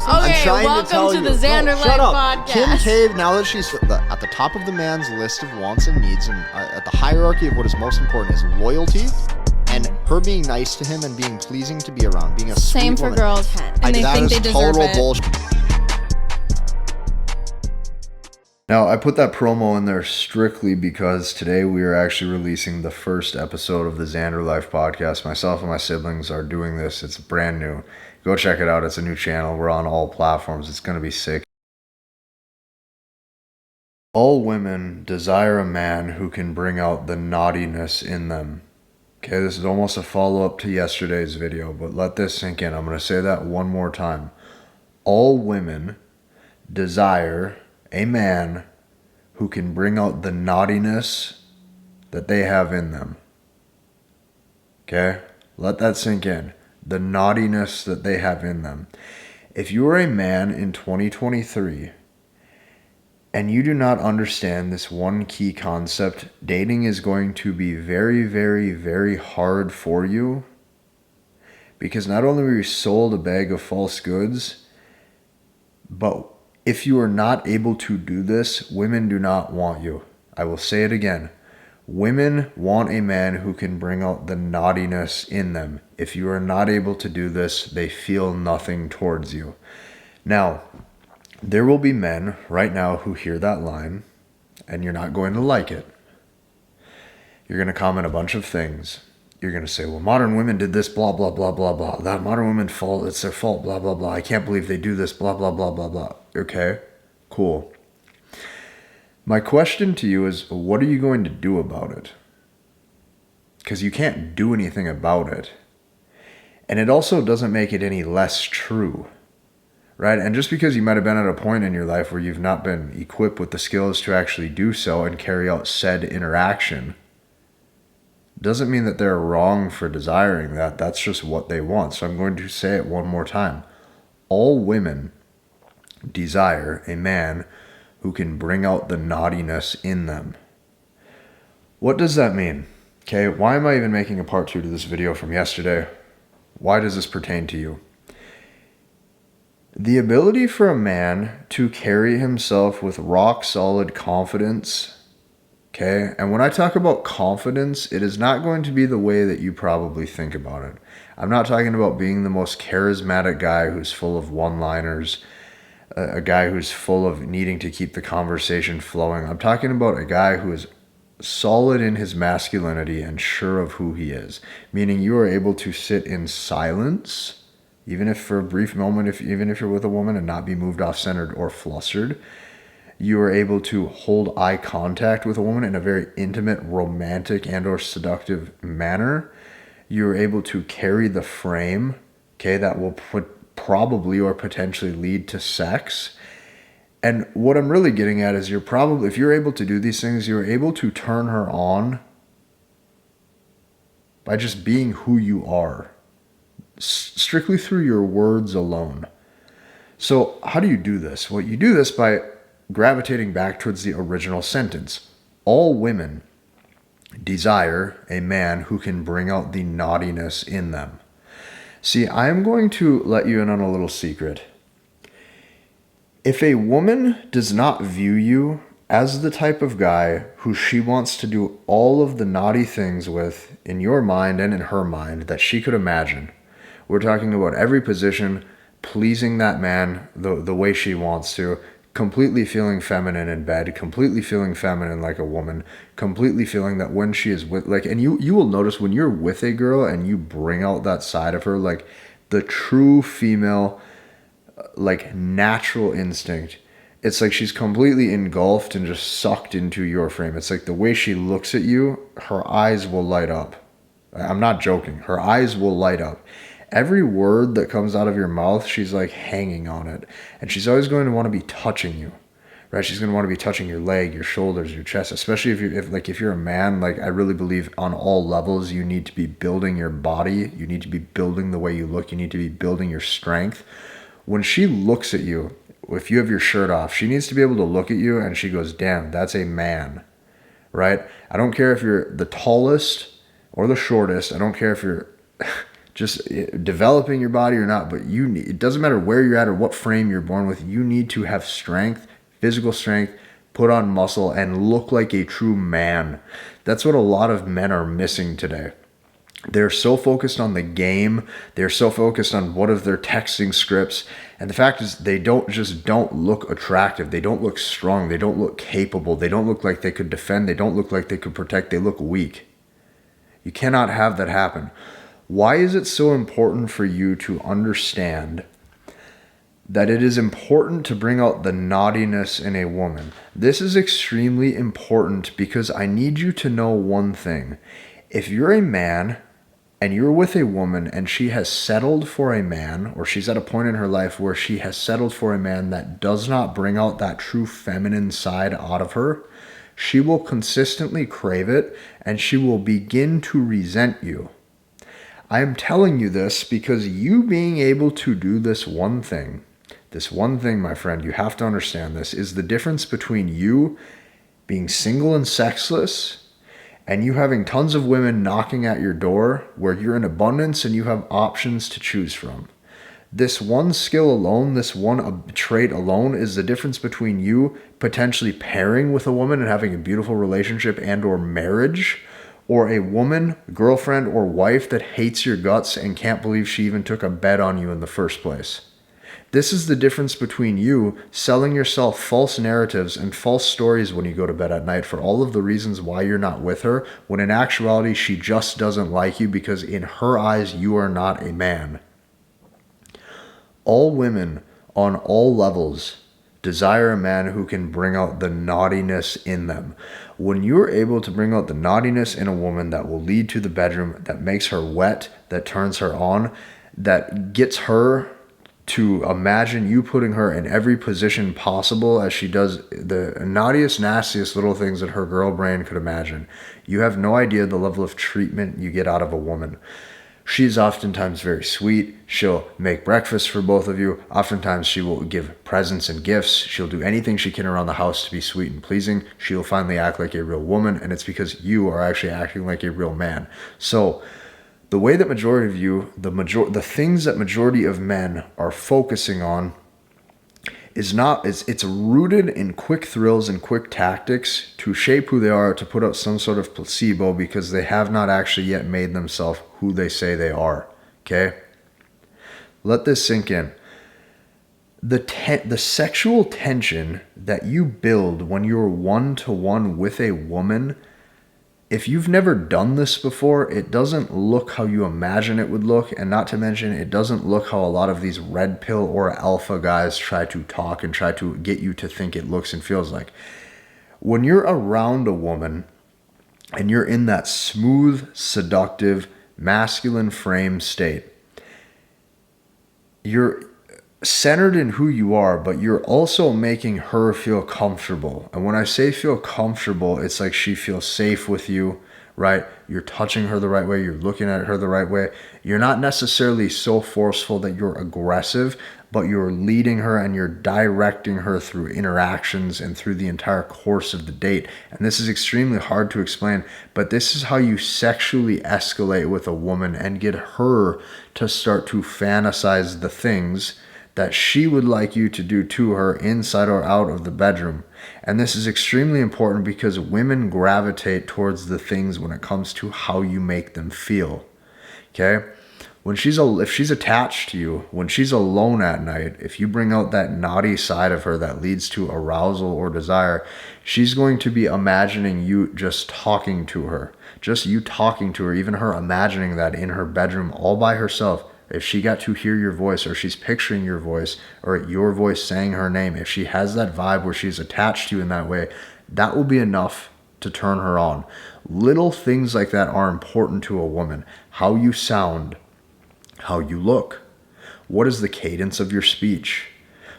I'm trying welcome to tell to you. the Zander Life shut up. podcast. Kim K, now that she's at the top of the man's list of wants and needs, and at the hierarchy of what is most important is loyalty, and her being nice to him and being pleasing to be around, being a Same sweet for woman. girls, and they think they deserve total it. Bullshit. Now, I put that promo in there strictly because today we are actually releasing the first episode of the Zander Life podcast. Myself and my siblings are doing this. It's brand new. Go check it out. It's a new channel. We're on all platforms. It's going to be sick. All women desire a man who can bring out the naughtiness in them. Okay, this is almost a follow-up to yesterday's video, but let this sink in. I'm going to say that one more time. All women desire a man who can bring out the naughtiness that they have in them. Okay? Let that sink in. The naughtiness that they have in them. If you are a man in 2023 and you do not understand this one key concept, dating is going to be very, very, very hard for you, because not only were you sold a bag of false goods, but if you are not able to do this, women do not want you. I will say it again. Women want a man who can bring out the naughtiness in them. If you are not able to do this, they feel nothing towards you. Now, there will be men right now who hear that line, and you're not going to like it. You're going to comment a bunch of things. You're going to say, well, modern women did this, blah, blah, blah, blah, blah. That modern women fault, it's their fault, blah, blah, blah. I can't believe they do this, blah, blah, blah, blah, blah. Okay, cool. My question to you is, what are you going to do about it? Because you can't do anything about it. And it also doesn't make it any less true, right? And just because you might have been at a point in your life where you've not been equipped with the skills to actually do so and carry out said interaction, doesn't mean that they're wrong for desiring that. That's just what they want. So I'm going to say it one more time. All women desire a man who can bring out the naughtiness in them. What does that mean? Okay, why am I even making a part 2 to this video from yesterday? Why does this pertain to you? The ability for a man to carry himself with rock solid confidence. Okay, and when I talk about confidence, it is not going to be the way that you probably think about it. I'm not talking about being the most charismatic guy who's full of one-liners, a guy who's full of needing to keep the conversation flowing. I'm talking about a guy who is solid in his masculinity and sure of who he is, meaning you are able to sit in silence, even if for a brief moment, even if you're with a woman, and not be moved off-centered or flustered. You are able to hold eye contact with a woman in a very intimate, romantic, and or seductive manner. You're able to carry the frame, okay, that will probably or potentially lead to sex. And what I'm really getting at is if you're able to do these things, you're able to turn her on by just being who you are, strictly through your words alone. So how do you do this? Well, you do this by gravitating back towards the original sentence. All women desire a man who can bring out the naughtiness in them. See, I am going to let you in on a little secret. If a woman does not view you as the type of guy who she wants to do all of the naughty things with in your mind and in her mind that she could imagine, we're talking about every position, pleasing that man the way she wants to, completely feeling feminine in bed, completely feeling feminine like a woman, completely feeling that when she is with, like, and you will notice when you're with a girl and you bring out that side of her, like the true female, like natural instinct, it's like she's completely engulfed and just sucked into your frame. It's like the way she looks at you, her eyes will light up. I'm not joking. Her eyes will light up. Every word that comes out of your mouth, she's like hanging on it. And she's always going to want to be touching you, right? She's going to want to be touching your leg, your shoulders, your chest, especially if you're a man. Like, I really believe on all levels, you need to be building your body. You need to be building the way you look. You need to be building your strength. When she looks at you, if you have your shirt off, she needs to be able to look at you and she goes, damn, that's a man, right? I don't care if you're the tallest or the shortest. I don't care if you're just developing your body or not, but it doesn't matter where you're at or what frame you're born with. You need to have strength, physical strength, put on muscle, and look like a true man. That's what a lot of men are missing today. They're so focused on the game. They're so focused on what of their texting scripts. And the fact is they don't look attractive. They don't look strong. They don't look capable. They don't look like they could defend. They don't look like they could protect. They look weak. You cannot have that happen. Why is it so important for you to understand that it is important to bring out the naughtiness in a woman? This is extremely important because I need you to know one thing. If you're a man and you're with a woman and she has settled for a man, or she's at a point in her life where she has settled for a man that does not bring out that true feminine side out of her, she will consistently crave it and she will begin to resent you. I am telling you this because you being able to do this one thing, my friend, you have to understand this, is the difference between you being single and sexless and you having tons of women knocking at your door where you're in abundance and you have options to choose from. This one skill alone, this one trait alone is the difference between you potentially pairing with a woman and having a beautiful relationship and or marriage, or a woman, girlfriend, or wife that hates your guts and can't believe she even took a bet on you in the first place. This is the difference between you selling yourself false narratives and false stories when you go to bed at night for all of the reasons why you're not with her, when in actuality she just doesn't like you because in her eyes you are not a man. All women on all levels desire a man who can bring out the naughtiness in them. When you're able to bring out the naughtiness in a woman that will lead to the bedroom, that makes her wet, that turns her on, that gets her to imagine you putting her in every position possible as she does the naughtiest, nastiest little things that her girl brain could imagine. You have no idea the level of treatment you get out of a woman. She's oftentimes very sweet. She'll make breakfast for both of you. Oftentimes she will give presents and gifts. She'll do anything she can around the house to be sweet and pleasing. She'll finally act like a real woman, and it's because you are actually acting like a real man. So the way that majority of you, the things that majority of men are focusing on it's rooted in quick thrills and quick tactics to shape who they are, to put out some sort of placebo because they have not actually yet made themselves who they say they are. Okay? Let this sink in. The sexual tension that you build when you're one-to-one with a woman, if you've never done this before, it doesn't look how you imagine it would look, and not to mention, it doesn't look how a lot of these red pill or alpha guys try to talk and try to get you to think it looks and feels like. When you're around a woman and you're in that smooth, seductive, masculine frame state, you're centered in who you are, but you're also making her feel comfortable. And when I say feel comfortable, it's like she feels safe with you, right? You're touching her the right way. You're looking at her the right way. You're not necessarily so forceful that you're aggressive, but you're leading her and you're directing her through interactions and through the entire course of the date. And this is extremely hard to explain, but this is how you sexually escalate with a woman and get her to start to fantasize the things that she would like you to do to her inside or out of the bedroom. And this is extremely important because women gravitate towards the things when it comes to how you make them feel. Okay? If she's attached to you, when she's alone at night, if you bring out that naughty side of her that leads to arousal or desire, she's going to be imagining you just talking to her. Just you talking to her, even her imagining that in her bedroom all by herself. If she got to hear your voice, or she's picturing your voice, or your voice saying her name, if she has that vibe where she's attached to you in that way, that will be enough to turn her on. Little things like that are important to a woman. How you sound, how you look, what is the cadence of your speech?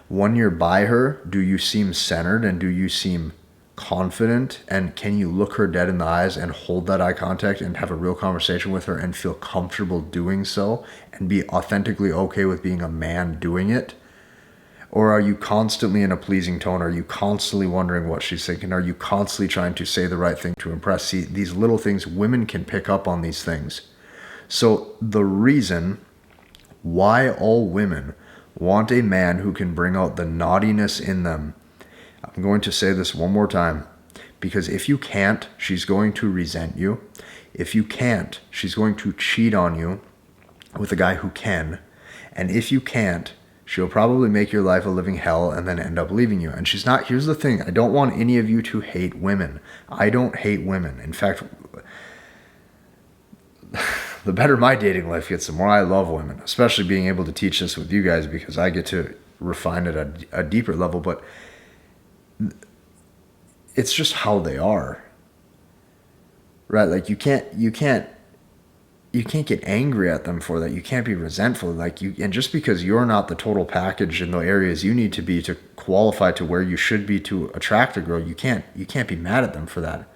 When you're by her, do you seem centered and do you seem confident, and can you look her dead in the eyes and hold that eye contact and have a real conversation with her and feel comfortable doing so and be authentically okay with being a man doing it? Or are you constantly in a pleasing tone? Are you constantly wondering what she's thinking? Are you constantly trying to say the right thing to impress? See, these little things, women can pick up on these things. So the reason why all women want a man who can bring out the naughtiness in them, I'm going to say this one more time, because if you can't, she's going to resent you. If you can't, she's going to cheat on you with a guy who can. And if you can't, she'll probably make your life a living hell and then end up leaving you. And she's not, here's the thing, I don't want any of you to hate women. I don't hate women. In fact, the better my dating life gets, the more I love women, especially being able to teach this with you guys, because I get to refine it at a deeper level. But it's just how they are, right? Like you can't get angry at them for that. You can't be resentful. And just because you're not the total package in the areas you need to be to qualify to where you should be to attract a girl, you can't be mad at them for that.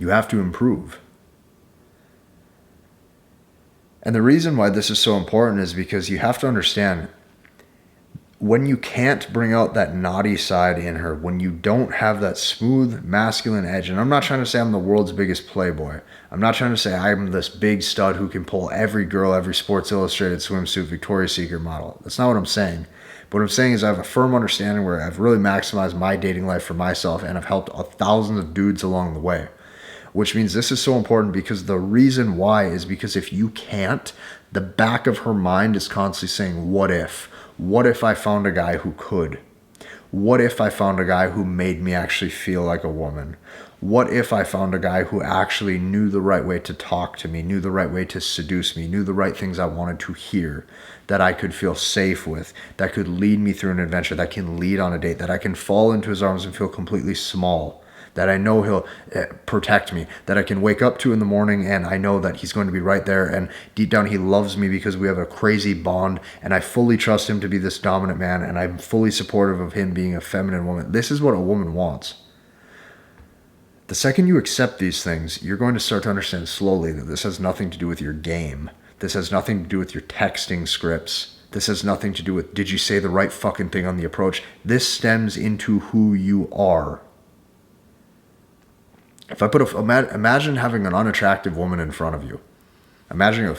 You have to improve. And the reason why this is so important is because you have to understand, when you can't bring out that naughty side in her, when you don't have that smooth masculine edge, and I'm not trying to say I'm the world's biggest playboy. I'm not trying to say I'm this big stud who can pull every girl, every Sports Illustrated swimsuit, Victoria's Secret model. That's not what I'm saying. But what I'm saying is I have a firm understanding where I've really maximized my dating life for myself, and I've helped thousands of dudes along the way. Which means this is so important, because the reason why is because if you can't, the back of her mind is constantly saying, what if? What if I found a guy who could? What if I found a guy who made me actually feel like a woman? What if I found a guy who actually knew the right way to talk to me, knew the right way to seduce me, knew the right things I wanted to hear, that I could feel safe with, that could lead me through an adventure, that can lead on a date, that I can fall into his arms and feel completely small, that I know he'll protect me, that I can wake up to in the morning and I know that he's going to be right there, and deep down he loves me because we have a crazy bond, and I fully trust him to be this dominant man, and I'm fully supportive of him being a feminine woman. This is what a woman wants. The second you accept these things, you're going to start to understand slowly that this has nothing to do with your game. This has nothing to do with your texting scripts. This has nothing to do with, did you say the right fucking thing on the approach? This stems into who you are. If I imagine having an unattractive woman in front of you. Imagine a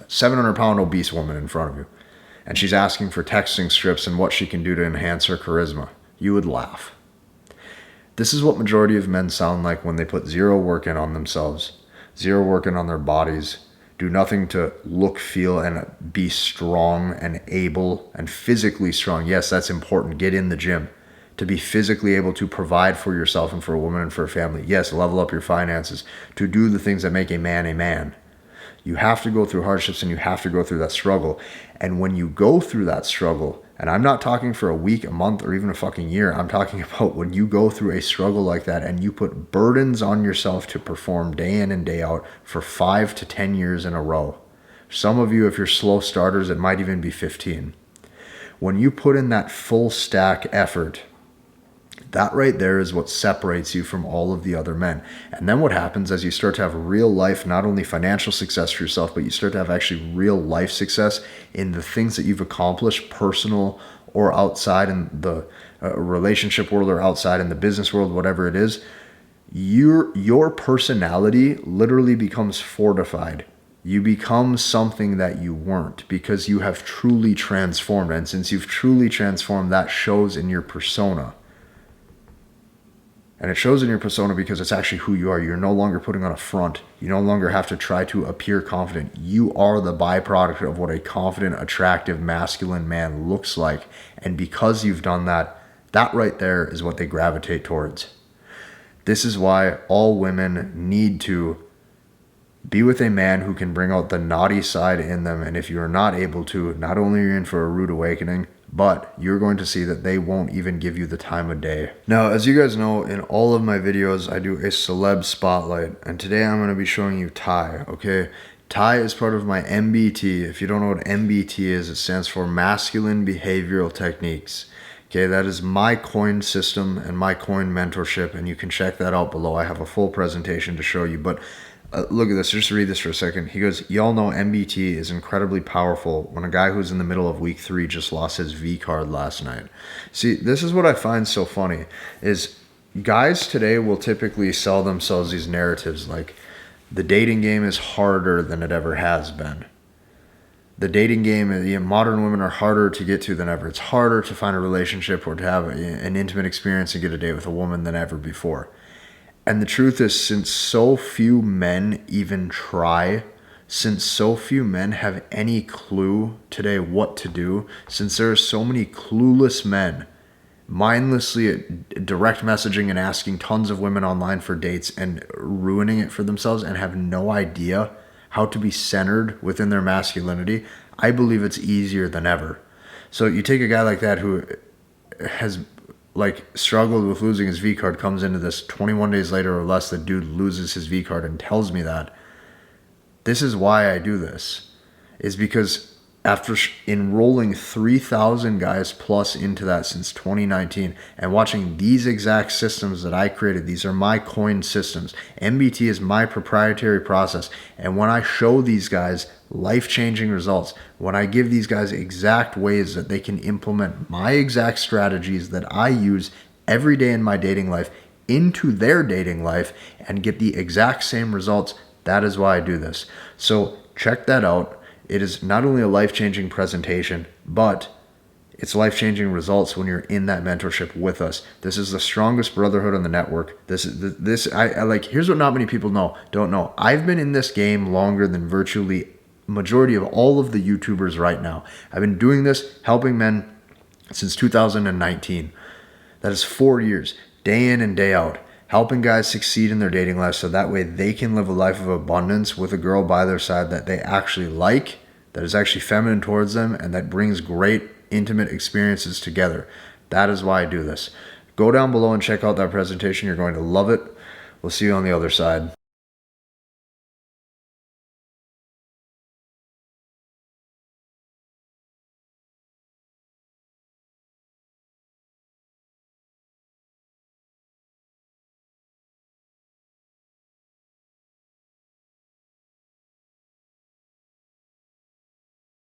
700-pound obese woman in front of you, and she's asking for texting scripts and what she can do to enhance her charisma. You would laugh. This is what majority of men sound like when they put zero work in on themselves, zero work in on their bodies, do nothing to look, feel, and be strong and able and physically strong. Yes, that's important. Get in the gym. To be physically able to provide for yourself and for a woman and for a family. Yes, level up your finances. To do the things that make a man a man. You have to go through hardships, and you have to go through that struggle. And when you go through that struggle, and I'm not talking for a week, a month, or even a fucking year. I'm talking about when you go through a struggle like that and you put burdens on yourself to perform day in and day out for 5 to 10 years in a row. Some of you, if you're slow starters, it might even be 15. When you put in that full stack effort, that right there is what separates you from all of the other men. And then what happens as you start to have real life, not only financial success for yourself, but you start to have actually real life success in the things that you've accomplished, personal or outside in the relationship world or outside in the business world, whatever it is, your personality literally becomes fortified. You become something that you weren't because you have truly transformed. And since you've truly transformed, that shows in your persona. And it shows in your persona because it's actually who you are. You're no longer putting on a front. You no longer have to try to appear confident. You are the byproduct of what a confident, attractive, masculine man looks like. And because you've done that, that right there is what they gravitate towards. This is why all women need to be with a man who can bring out the naughty side in them. And if you're not able to, not only are you in for a rude awakening, but you're going to see that they won't even give you the time of day. Now, as you guys know, in all of my videos, I do a celeb spotlight. And today I'm going to be showing you Ty, okay? Ty is part of my MBT. If you don't know what MBT is, it stands for Masculine Behavioral Techniques. Okay, that is my coin system and my coin mentorship. And you can check that out below. I have a full presentation to show you. But look at this. Just read this for a second. He goes, y'all know MBT is incredibly powerful when a guy who's in the middle of week 3 just lost his V card last night. See, this is what I find so funny is guys today will typically sell themselves these narratives like The dating game is harder than it ever has been. The dating game, modern women are harder to get to than ever. It's harder to find a relationship or to have an intimate experience and get a date with a woman than ever before. And the truth is, since so few men even try, since so few men have any clue today what to do, since there are so many clueless men mindlessly direct messaging and asking tons of women online for dates and ruining it for themselves and have no idea how to be centered within their masculinity, I believe it's easier than ever. So you take a guy like that who has struggled with losing his V card, comes into this 21 days later or less, the dude loses his V card and tells me that. This is why I do this, is because after enrolling 3,000 guys plus into that since 2019 and watching these exact systems that I created, these are my coined systems. MBT is my proprietary process. And when I show these guys life-changing results, when I give these guys exact ways that they can implement my exact strategies that I use every day in my dating life into their dating life and get the exact same results, that is why I do this. So check that out. It is not only a life-changing presentation, but it's life-changing results when you're in that mentorship with us. This is the strongest brotherhood on the network. Here's what not many people don't know. I've been in this game longer than virtually majority of all of the YouTubers right now. I've been doing this, helping men since 2019. That is 4 years, day in and day out, helping guys succeed in their dating life so that way they can live a life of abundance with a girl by their side that they actually like, that is actually feminine towards them, and that brings great intimate experiences together. That is why I do this. Go down below and check out that presentation. You're going to love it. We'll see you on the other side.